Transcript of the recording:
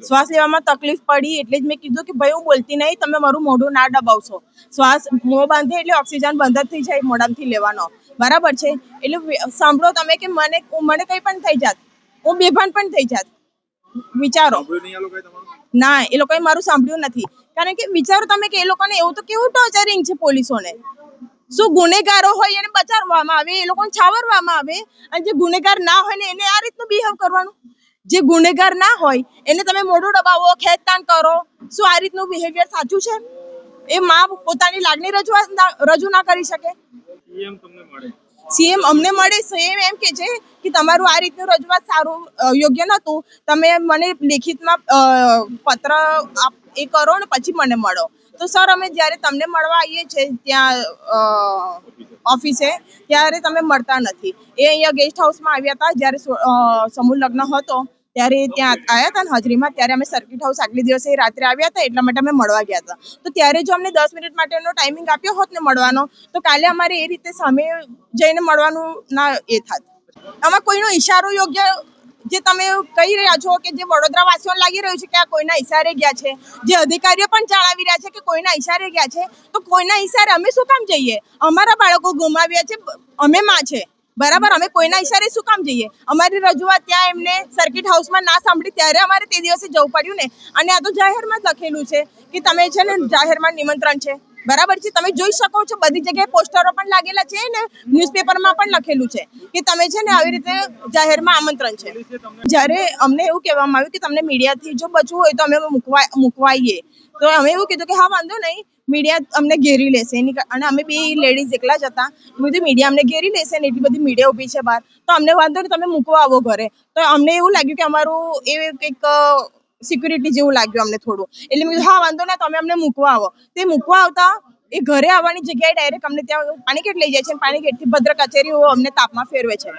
શ્વાસ લેવામાં તકલીફ પડી એટલે જ મેં કીધું કે ભાઈ હું બોલતી નહીં, તમે મારું મોઢું ના દબાવશો. શ્વાસ મોં બાંધે એટલે ઓક્સિજન બંધ જ થઈ જાય મોઢામાંથી લેવાનો, બરાબર છે. એટલે સાંભળો તમે કે મને કંઈ પણ થઈ જાત, હું બેભાન પણ થઈ જાત. વિચારો. ના, એ લોકોએ મારું સાંભળ્યું નથી. કારણ કે વિચારો તમે કે એ લોકોને એવું તો કેવું ટોર્ચરિંગ છે પોલીસોને. શું ગુનેગારો હોય એને બચાવવામાં આવે, એ લોકોને છાવરવામાં આવે, અને જે ગુનેગાર ના હોય ને એને આ રીતનું બિહેવ કરવાનું. જે ગુનેગાર ના હોય એને તમે મોઢું દબાવો, ખેંચતાણ કરો, શું આ રીતનું બિહેવિયર સાચું છે? એ માં પોતાની લાગણી રજૂ ના કરી શકે? સીએમ અમને મળે, સીએમ એમ કે છે કે તમારું આ રીતનું રજૂઆત સારું યોગ્ય નહોતું, તમે મને લેખિતમાં પત્ર એ કરો ને પછી મને મળો. તો સર અમે જ્યારે તમને મળવા આવીએ છીએ ત્યાં ઓફિસે ત્યારે તમે મળતા નથી. એ અહીંયા ગેસ્ટ હાઉસમાં આવ્યા હતા જ્યારે સમૂહ લગ્ન હતો ત્યારે ત્યાં આવ્યા હતા ને હાજરીમાં, ત્યારે અમે સર્કિટ હાઉસ આગલે દિવસે રાત્રે આવ્યા હતા એટલા માટે અમે મળવા ગયા હતા. તો ત્યારે જો અમને 10 મિનિટ માટેનો ટાઈમિંગ આપ્યો હોત ને મળવાનો, તો કાલે અમારે એ રીતે સામે જઈને મળવાનું ના એ થાત. આમાં કોઈનો ઈશારો યોગ્ય જે તમે કહી રહ્યા છો કે જે વડોદરા વાસીઓને લાગી રહ્યું છે કે આ કોઈના ઈશારે ગયા છે, જે અધિકારીઓ પણ જણાવી રહ્યા છે કે કોઈના ઈશારે ગયા છે, તો કોઈના ઈશારે અમે શું કામ જઈએ? અમારા બાળકો ગુમાવ્યા છે, અમે માં છે, બરાબર. અમે કોઈના ઈશારે શું કામ જઈએ? અમારી રજૂઆત ત્યાં એમને સર્કિટ હાઉસમાં ના સાંભળી ત્યારે અમારે તે દિવસે જવું પડ્યું ને. અને આ તો જાહેરમાં જ લખેલું છે કે તમે છે ને જાહેરમાં નિમંત્રણ છે, બરાબર છે. તમે જોઈ શકો છો બધી જગ્યાએ પોસ્ટરો પણ લાગેલા છે ને ન્યૂઝપેપરમાં પણ લખેલું છે કે તમે છે ને આવી રીતે જાહેરમાં આમંત્રણ છે. જ્યારે અમને એવું કહેવામાં આવ્યું કે તમને મીડિયાથી જો બચવું હોય તો અમે મૂકવાઈએ, તો અમે એવું કીધું કે હા વાંધો નહીં, મીડિયા અમને ઘેરી લેશે. અને અમે બે લેડીઝ એકલા જ હતા. બધું મીડિયા અમને ઘેરી લેશે ને એટલી બધી મીડિયા ઊભી છે બહાર, તો અમને વાંધો નહીં, તમે મૂકવા આવો ઘરે. તો અમને એવું લાગ્યું કે અમારું એ કંઈક સિક્યુરિટી જેવું લાગ્યું અમને થોડું. એટલે મેં કીધું હા વાંધો ના, તમે અમને મૂકવા આવો. તે મૂકવા આવતા એ ઘરે આવવાની જગ્યાએ ડાયરેક્ટ અમને ત્યાં પાણીગેટ લઈ જાય છે, પાણીગેટથી ભદ્ર કચેરીઓ અમને તાપમાં ફેરવે છે.